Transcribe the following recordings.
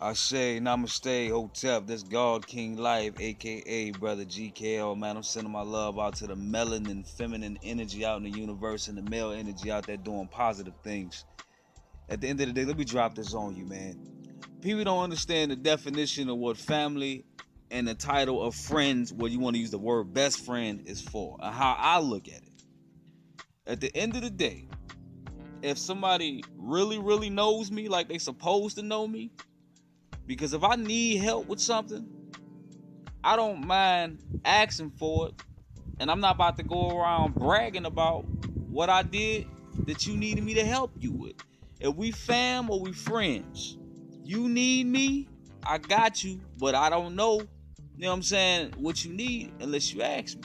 I say namaste, hotep. This Gawd Keenng Lio'lf, aka Brotha GKL. Man, I'm sending my love out to the melanin, feminine energy out in the universe and the male energy out there doing positive things. At the end of the day, let me drop this on you, man. People don't understand the definition of what family and the title of friends, where you want to use the word best friend, is for, and how I look at it. At the end of the day, if somebody really, really knows me like they supposed to know me, because if I need help with something, I don't mind asking for it. And I'm not about to go around bragging about what I did that you needed me to help you with. If we fam or we friends, you need me, I got you, but I don't know, you know what I'm saying, what you need unless you ask me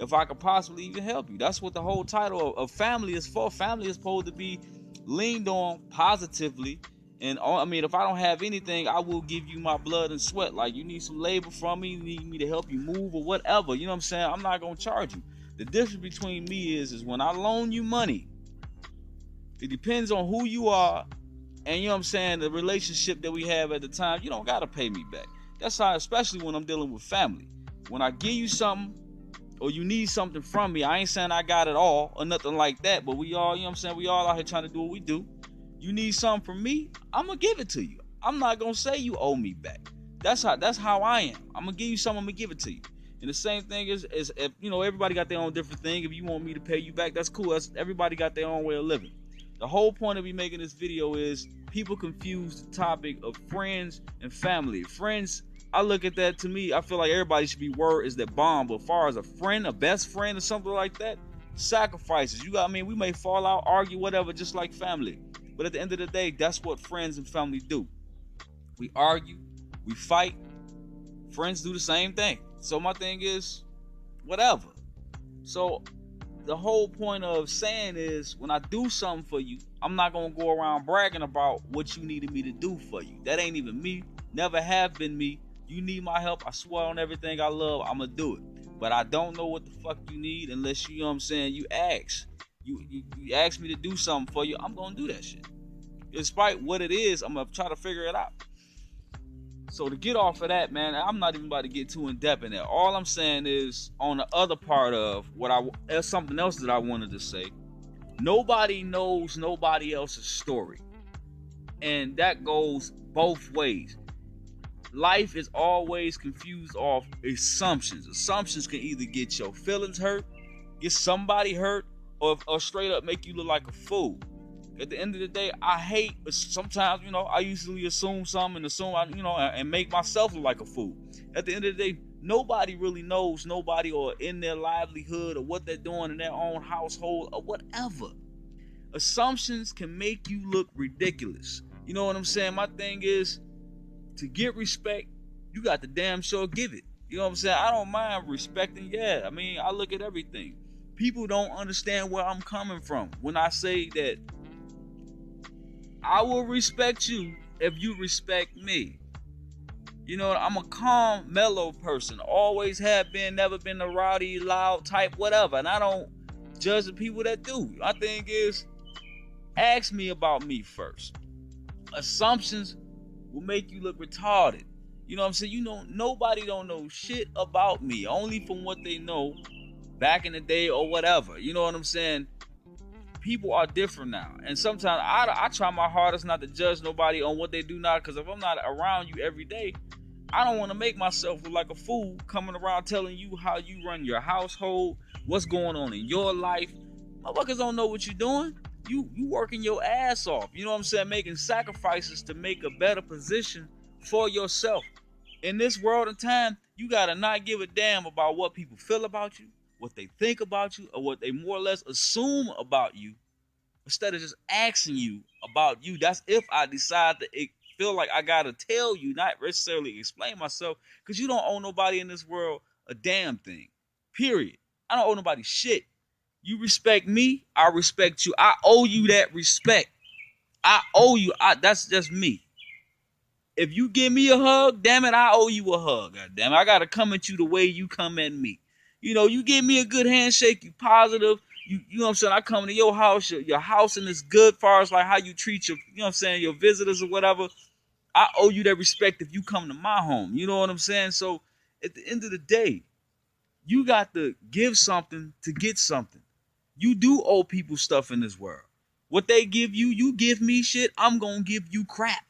if I could possibly even help you. That's what the whole title of family is for. Family is supposed to be leaned on positively. And I mean, if I don't have anything, I will give you my blood and sweat. Like, you need some labor from me, you need me to help you move or whatever. You know what I'm saying? I'm not going to charge you. The difference between me is when I loan you money, it depends on who you are and, you know what I'm saying, the relationship that we have at the time. You don't got to pay me back. That's how, especially when I'm dealing with family. When I give you something or you need something from me, I ain't saying I got it all or nothing like that, but we all, you know what I'm saying, we all out here trying to do what we do. You need something from me, I'm gonna give it to you. I'm not gonna say you owe me back. That's how I am. I'm gonna give you something, I'm gonna give it to you. And the same thing is if, you know, everybody got their own different thing. If you want me to pay you back, that's cool. Everybody got their own way of living. The whole point of me making this video is people confuse the topic of friends and family. Friends, I look at that, to me, I feel like everybody should be word is that bond. But as far as a friend, a best friend or something like that, sacrifices. You got, I mean, we may fall out, argue, whatever, just like family. But at the end of the day, that's what friends and family do. We argue, we fight. Friends do the same thing. So my thing is, whatever. So the whole point of saying is, when I do something for you, I'm not going to go around bragging about what you needed me to do for you. That ain't even me. Never have been me. You need my help, I swear on everything I love, I'm going to do it. But I don't know what the fuck you need unless you know what I'm saying, you ask. You ask me to do something for you, I'm going to do that shit. Despite what it is, I'm going to try to figure it out. So to get off of that, man, I'm not even about to get too in depth in that. All I'm saying is, on the other part of there's something else that I wanted to say. Nobody knows nobody else's story. And that goes both ways. Life is always confused off assumptions. Assumptions can either get your feelings hurt, get somebody hurt, or straight up make you look like a fool. At the end of the day, I hate sometimes, you know, I usually assume something and make myself look like a fool. At the end of the day, nobody really knows nobody or in their livelihood or what they're doing in their own household or whatever. Assumptions can make you look ridiculous. You know what I'm saying? My thing is, to get respect, you got to damn sure give it. You know what I'm saying? I don't mind respecting. Yeah, I mean, I look at everything. People don't understand where I'm coming from when I say that I will respect you if you respect me. You know, I'm a calm, mellow person. Always have been, never been a rowdy, loud type, whatever. And I don't judge the people that do. My thing is, ask me about me first. Assumptions will make you look retarded. You know what I'm saying? You know, nobody don't know shit about me, only from what they know back in the day or whatever. You know what I'm saying? People are different now. And sometimes I try my hardest not to judge nobody on what they do now, because if I'm not around you every day, I don't want to make myself look like a fool coming around telling you how you run your household, what's going on in your life. Motherfuckers don't know what you're doing. You working your ass off. You know what I'm saying? Making sacrifices to make a better position for yourself. In this world and time, you got to not give a damn about what people feel about you, what they think about you, or what they more or less assume about you, instead of just asking you about you. That's if I decide to feel like I got to tell you, not necessarily explain myself, because you don't owe nobody in this world a damn thing. Period. I don't owe nobody shit. You respect me, I respect you. I owe you that respect. I owe you. That's just me. If you give me a hug, damn it, I owe you a hug. God damn it, I gotta come at you the way you come at me. You know, you give me a good handshake, you positive. You know what I'm saying? I come to your house, your house and it's good as far as like how you treat your, you know what I'm saying, your visitors or whatever. I owe you that respect if you come to my home. You know what I'm saying? So at the end of the day, you got to give something to get something. You do owe people stuff in this world. What they give you, you give me shit, I'm going to give you crap.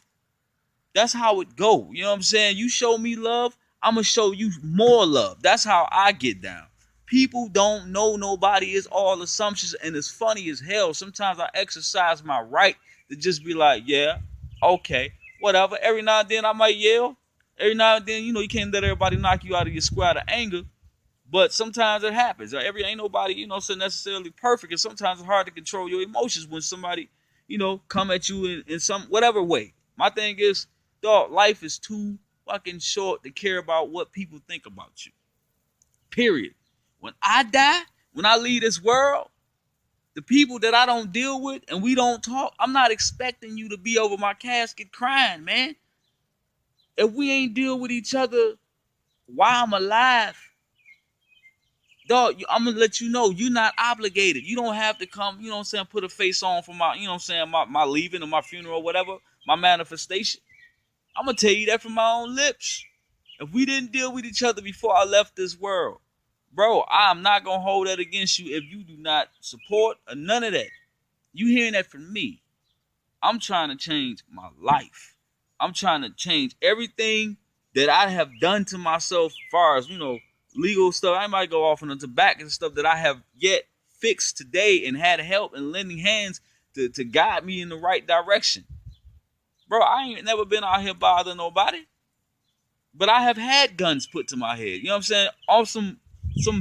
That's how it go. You know what I'm saying? You show me love, I'm going to show you more love. That's how I get down. People don't know nobody. It's all assumptions, and it's funny as hell. Sometimes I exercise my right to just be like, yeah, okay, whatever. Every now and then I might yell. Every now and then, you can't let everybody knock you out of your square out of anger. But sometimes it happens. Ain't nobody, so necessarily perfect. And sometimes it's hard to control your emotions when somebody, come at you in some whatever way. My thing is, dog, life is too fucking short to care about what people think about you. Period. When I die, when I leave this world, the people that I don't deal with and we don't talk, I'm not expecting you to be over my casket crying, man. If we ain't deal with each other while I'm alive, dog, I'm going to let you know you're not obligated. You don't have to come, put a face on for my, my leaving or my funeral or whatever, my manifestation. I'm going to tell you that from my own lips. If we didn't deal with each other before I left this world, bro, I'm not going to hold that against you if you do not support or none of that. You hearing that from me. I'm trying to change my life. I'm trying to change everything that I have done to myself as far as, legal stuff. I might go off on the tobacco and stuff that I have yet fixed today and had help and lending hands to guide me in the right direction. Bro, I ain't never been out here bothering nobody. But I have had guns put to my head. You know what I'm saying? On some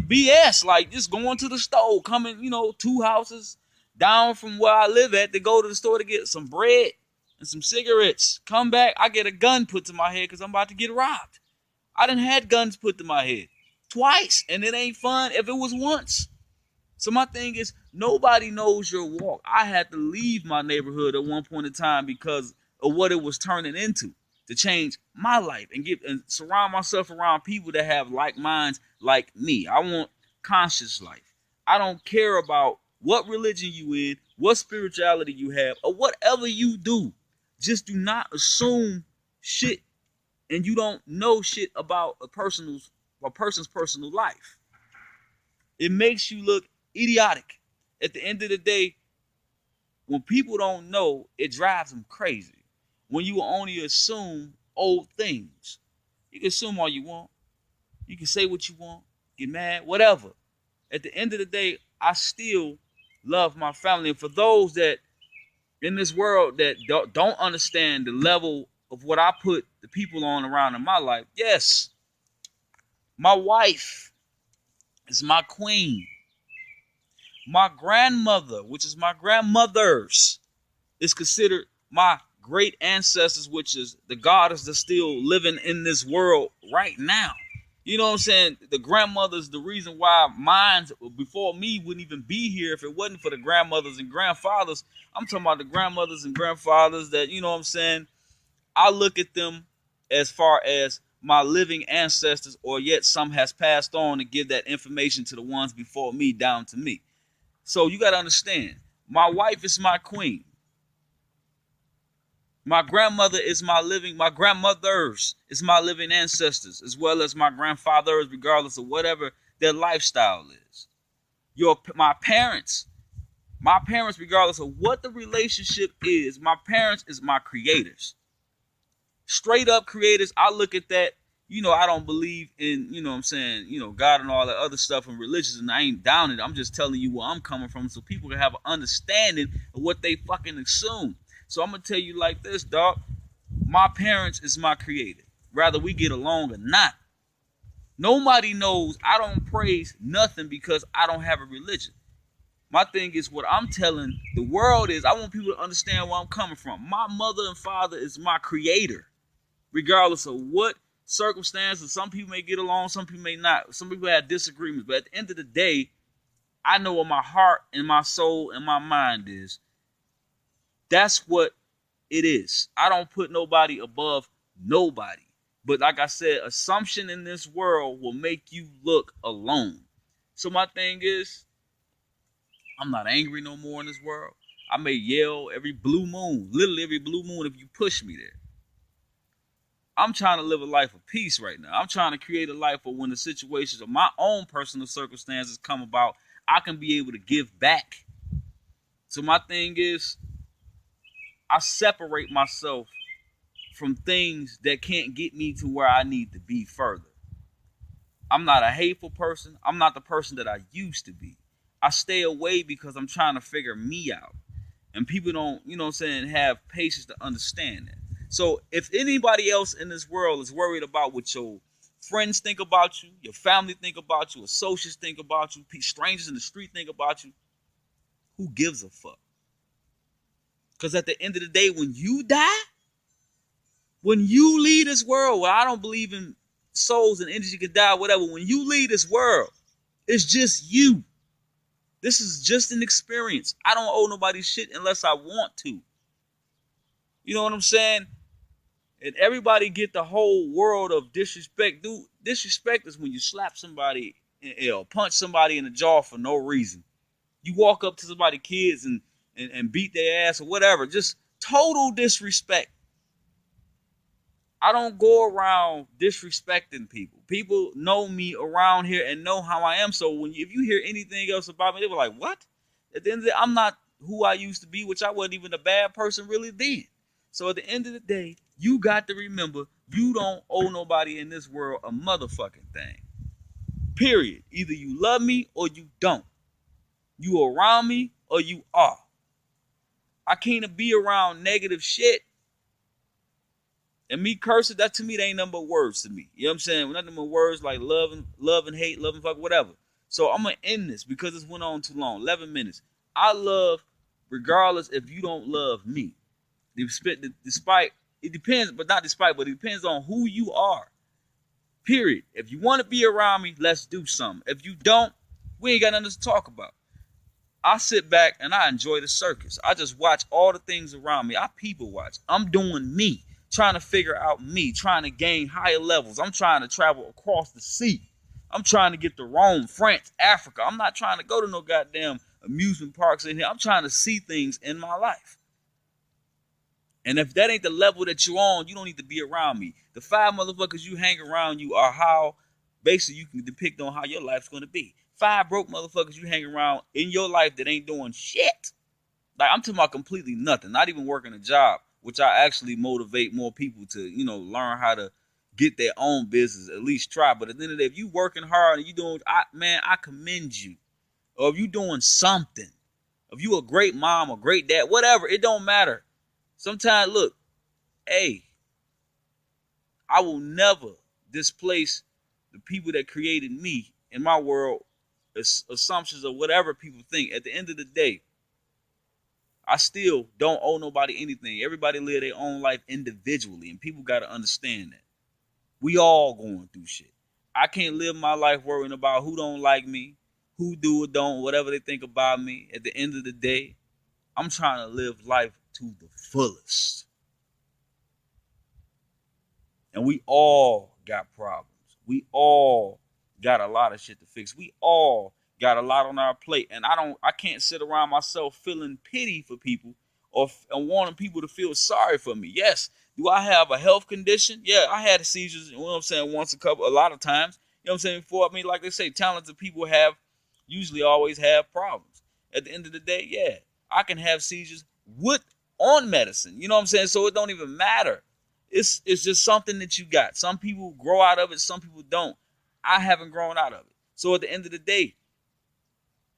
BS, like just going to the store, coming, 2 houses down from where I live at to go to the store to get some bread and some cigarettes. Come back, I get a gun put to my head because I'm about to get robbed. I done had guns put to my head twice, and it ain't fun if it was once. So my thing is, nobody knows your walk. I had to leave my neighborhood at one point in time because of what it was turning into, to change my life and surround myself around people that have like minds like me. I want conscious life. I don't care about what religion you in, what spirituality you have, or whatever you do. Just do not assume shit and you don't know shit about a person's personal life. It makes you look idiotic. At the end of the day, when people don't know, it drives them crazy. When you only assume old things. You can assume all you want. You can say what you want, get mad, whatever. At the end of the day, I still love my family. And for those that in this world that don't understand the level of what I put the people on around in my life, yes, my wife is my queen. My grandmother, which is my grandmother's, is considered my great ancestors, which is the goddess that's still living in this world right now. You know what I'm saying? The grandmother's the reason why mine before me wouldn't even be here if it wasn't for the grandmothers and grandfathers. I'm talking about the grandmothers and grandfathers that, you know what I'm saying? I look at them as far as my living ancestors, or yet some has passed on to give that information to the ones before me down to me. So you got to understand, my wife is my queen. My grandmother is my grandmothers is my living ancestors, as well as my grandfathers, regardless of whatever their lifestyle is. My parents, regardless of what the relationship is, my parents is my creators. Straight up creators. I look at that, I don't believe in, what I'm saying, God and all that other stuff and religions, and I ain't down it. I'm just telling you where I'm coming from so people can have an understanding of what they fucking assume. So I'm going to tell you like this, dog. My parents is my creator, whether we get along or not. Nobody knows I don't praise nothing because I don't have a religion. My thing is, what I'm telling the world is, I want people to understand where I'm coming from. My mother and father is my creator, regardless of what circumstances. Some people may get along, some people may not. Some people have disagreements. But at the end of the day, I know what my heart and my soul and my mind is. That's what it is. I don't put nobody above nobody. But like I said, assumption in this world will make you look alone. So my thing is, I'm not angry no more in this world. I may yell every blue moon, literally every blue moon if you push me there. I'm trying to live a life of peace right now. I'm trying to create a life where when the situations of my own personal circumstances come about, I can be able to give back. So my thing is, I separate myself from things that can't get me to where I need to be further. I'm not a hateful person. I'm not the person that I used to be. I stay away because I'm trying to figure me out. And people don't, you know what I'm saying, have patience to understand that. So if anybody else in this world is worried about what your friends think about you, your family think about you, associates think about you, strangers in the street think about you, who gives a fuck? Because at the end of the day, when you die, when you leave this world, well, I don't believe in souls and energy can die, whatever. When you leave this world, it's just you. This is just an experience. I don't owe nobody shit unless I want to. You know what I'm saying? And everybody get the whole world of disrespect. Dude, disrespect is when you slap somebody or punch somebody in the jaw for no reason. You walk up to somebody's kids and beat their ass or whatever. Just total disrespect. I don't go around disrespecting people. People know me around here and know how I am. So if you hear anything else about me, they were like, what? At the end of the day, I'm not who I used to be, which I wasn't even a bad person really then. So at the end of the day, you got to remember, you don't owe nobody in this world a motherfucking thing. Period. Either you love me or you don't. You around me or you are. I can't be around negative shit. And me cursing, that to me, they ain't nothing but words to me. You know what I'm saying? Nothing but words like love and hate, love and fuck, whatever. So I'm going to end this because this went on too long. 11 minutes. I love regardless if you don't love me. Despite, it depends, but not despite, but it depends on who you are. Period. If you want to be around me, let's do something. If you don't, we ain't got nothing to talk about. I sit back and I enjoy the circus. I just watch all the things around me. I people watch. I'm doing me. Trying to figure out me, trying to gain higher levels. I'm trying to travel across the sea. I'm trying to get to Rome, France, Africa. I'm not trying to go to no goddamn amusement parks in here. I'm trying to see things in my life. And if that ain't the level that you're on, you don't need to be around me. The 5 motherfuckers you hang around you are how, basically, you can depict on how your life's going to be. 5 broke motherfuckers you hang around in your life that ain't doing shit. Like, I'm talking about completely nothing, not even working a job, which I actually motivate more people to, learn how to get their own business, at least try. But at the end of the day, if you working hard and you doing, I commend you. Or if you doing something, if you a great mom or great dad, whatever, it don't matter. Sometimes, look, hey, I will never displace the people that created me in my world, assumptions or whatever people think. At the end of the day, I still don't owe nobody anything. Everybody live their own life individually, and people got to understand that. We all going through shit. I can't live my life worrying about who don't like me, who do or don't, whatever they think about me. At the end of the day, I'm trying to live life to the fullest. And we all got problems. We all got a lot of shit to fix. We all got a lot on our plate, and I can't sit around myself feeling pity for people and wanting people to feel sorry for me. Yes, do I have a health condition? Yeah, I had seizures, you know what I'm saying, a lot of times. You know what I'm saying? Before, like they say, talented people usually always have problems. At the end of the day, yeah, I can have seizures on medicine. You know what I'm saying? So it don't even matter. It's just something that you got. Some people grow out of it, some people don't. I haven't grown out of it. So at the end of the day,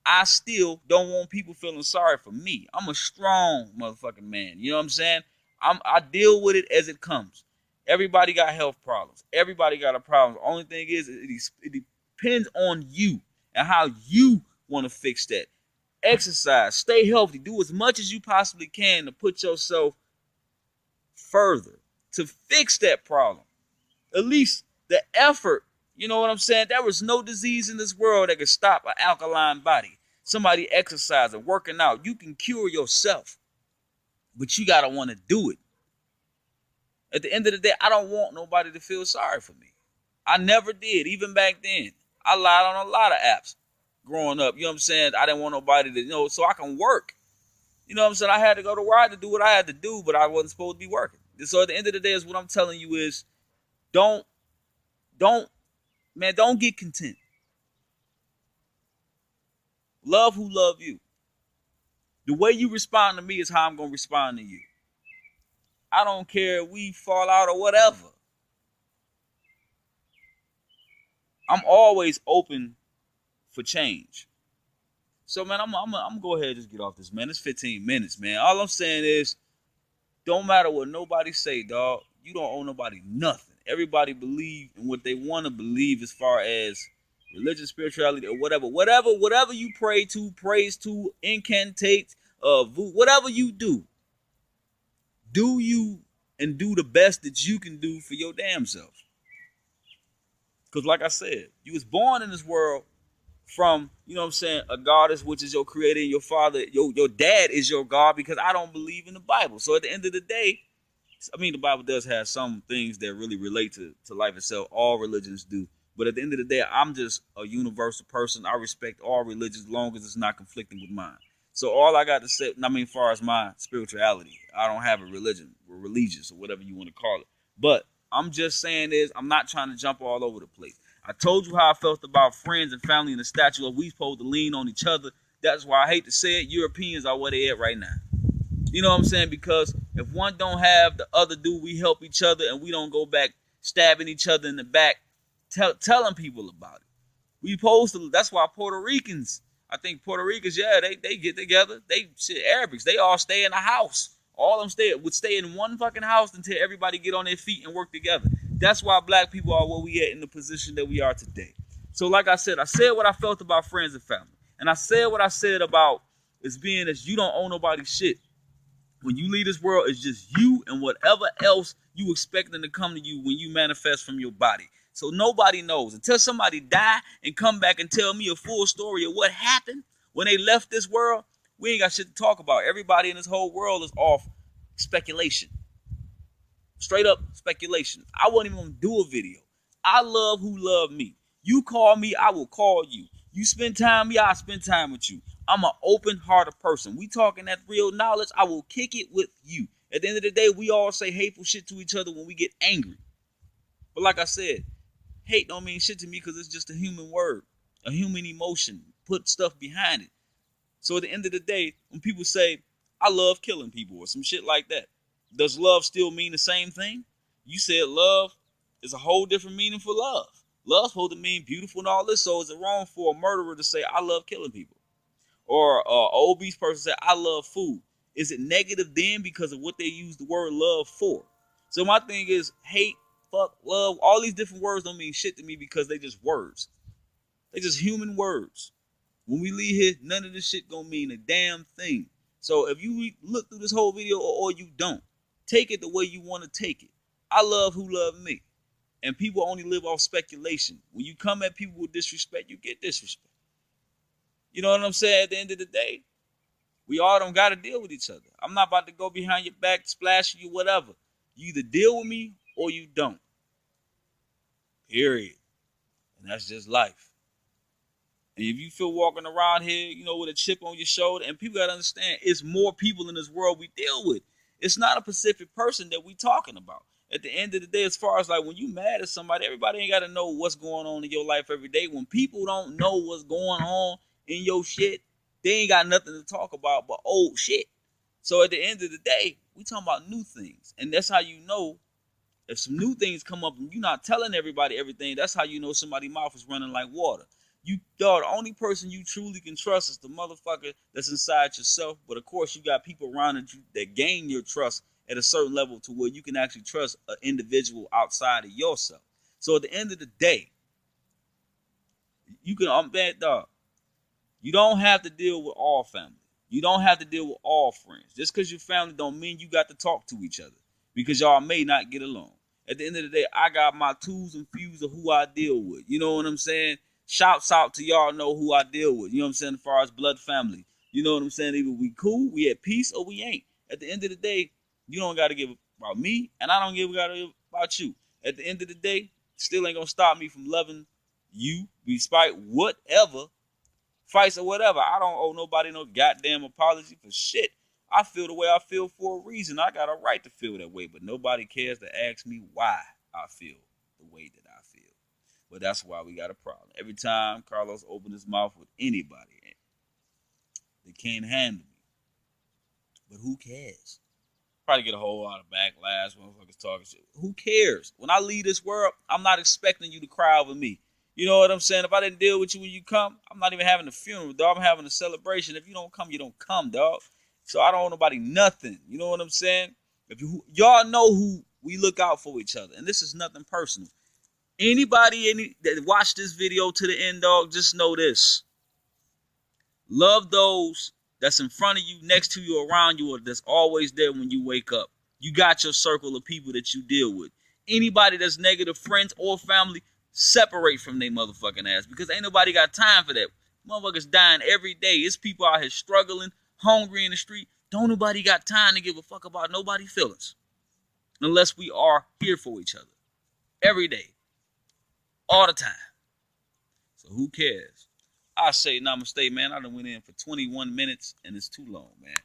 I still don't want people feeling sorry for me. I'm a strong motherfucking man. You know what I'm saying? I deal with it as it comes. Everybody got health problems. Everybody got a problem. The only thing is, it depends on you and how you want to fix that. Exercise. Stay healthy. Do as much as you possibly can to put yourself further to fix that problem. At least the effort. You know what I'm saying? There was no disease in this world that could stop an alkaline body. Somebody exercising, working out. You can cure yourself. But you got to want to do it. At the end of the day, I don't want nobody to feel sorry for me. I never did, even back then. I lied on a lot of apps growing up. You know what I'm saying? I didn't want nobody to, so I can work. You know what I'm saying? I had to go to work to do what I had to do, but I wasn't supposed to be working. So at the end of the day, is what I'm telling you is, Don't, don't, man, don't get content. Love who love you. The way you respond to me is how I'm gonna respond to you. I don't care if we fall out or whatever. I'm always open for change. So man, I'm gonna go ahead and just get off this, man. It's 15 minutes, man. All I'm saying is, don't matter what nobody say, dog. You don't owe nobody nothing. Everybody believe in what they want to believe as far as religion, spirituality, or whatever you pray to, praise to, incantate, whatever you do you and do the best that you can do for your damn self. Because like I said, you was born in this world from, you know what I'm saying, a goddess, which is your creator, and your father, your dad is your God, because I don't believe in the Bible. So at the end of the day, I mean, the Bible does have some things that really relate to life itself. All religions do. But at the end of the day, I'm just a universal person. I respect all religions as long as it's not conflicting with mine. So all I got to say, I mean, as far as my spirituality, I don't have a religion or religious or whatever you want to call it. But I'm just saying is, I'm not trying to jump all over the place. I told you how I felt about friends and family and the statue of we supposed to lean on each other. That's why I hate to say it. Europeans are where they at right now. You know what I'm saying? Because if one don't have, the other do. We help each other, and we don't go back stabbing each other in the back, telling people about it. We supposed to. That's why Puerto Ricans, I think Puerto Ricans, yeah, they get together. Arabics, they all stay in a house. All of them would stay in one fucking house until everybody get on their feet and work together. That's why black people are where we at in the position that we are today. So like I said what I felt about friends and family. And I said what I said about is being as you don't owe nobody shit. When you leave this world, it's just you and whatever else you expecting to come to you when you manifest from your body. So nobody knows. Until somebody die and come back and tell me a full story of what happened when they left this world, we ain't got shit to talk about. Everybody in this whole world is off speculation. Straight up speculation. I wouldn't even do a video. I love who love me. You call me, I will call you. You spend time with me, I'll spend time with you. I'm an open-hearted person. We talking that real knowledge, I will kick it with you. At the end of the day, we all say hateful shit to each other when we get angry. But like I said, hate don't mean shit to me because it's just a human word, a human emotion. Put stuff behind it. So at the end of the day, when people say, I love killing people or some shit like that, does love still mean the same thing? You said love is a whole different meaning for love. Love's supposed to mean beautiful and all this. So is it wrong for a murderer to say, I love killing people? Or an obese person say, I love food. Is it negative then because of what they use the word love for? So my thing is, hate, fuck, love, all these different words don't mean shit to me because they just words. They just human words. When we leave here, none of this shit gonna mean a damn thing. So if you look through this whole video or you don't, take it the way you want to take it. I love who love me. And people only live off speculation. When you come at people with disrespect, you get disrespect. You know what I'm saying? At the end of the day, we all don't got to deal with each other. I'm not about to go behind your back, splash you, whatever. You either deal with me or you don't. Period. And that's just life. And if you feel walking around here, you know, with a chip on your shoulder, and people got to understand, it's more people in this world we deal with. It's not a specific person that we talking about. At the end of the day, as far as like when you mad at somebody, everybody ain't got to know what's going on in your life every day. When people don't know what's going on in your shit, they ain't got nothing to talk about but old shit. So at the end of the day, we talking about new things. And that's how you know if some new things come up and you're not telling everybody everything, that's how you know somebody's mouth is running like water. The only person you truly can trust is the motherfucker that's inside yourself. But of course, you got people around you that gain your trust at a certain level to where you can actually trust an individual outside of yourself. So at the end of the day, you can bad dog. You don't have to deal with all family. You don't have to deal with all friends. Just because you're family don't mean you got to talk to each other because y'all may not get along. At the end of the day, I got my twos and fews of who I deal with. You know what I'm saying? Shouts out to y'all know who I deal with. You know what I'm saying? As far as blood family. You know what I'm saying? Either we cool, we at peace, or we ain't. At the end of the day, you don't got to give about me, and I don't give about you. At the end of the day, still ain't going to stop me from loving you, despite whatever fights or whatever. I don't owe nobody no goddamn apology for shit. I feel the way I feel for a reason. I got a right to feel that way, but nobody cares to ask me why I feel the way that I feel. But that's why we got a problem. Every time Carlos opened his mouth with anybody, they can't handle me. But who cares? Probably get a whole lot of backlash, motherfuckers talking shit. Who cares? When I leave this world, I'm not expecting you to cry over me. You know what I'm saying? If I didn't deal with you when you come, I'm not even having a funeral, dog. I'm having a celebration. If you don't come, you don't come, dog. So I don't owe nobody nothing. You know what I'm saying? If y'all know who we look out for each other, and this is nothing personal. Anybody that watched this video to the end, dog, just know this. Love those that's in front of you, next to you, around you, or that's always there when you wake up. You got your circle of people that you deal with. Anybody that's negative, friends or family, separate from their motherfucking ass, because ain't nobody got time for that. Motherfuckers dying every day. It's people out here struggling, hungry in the street. Don't nobody got time to give a fuck about nobody's feelings, unless we are here for each other every day, all the time. So who cares? I say namaste, man. I done went in for 21 minutes, and it's too long, man.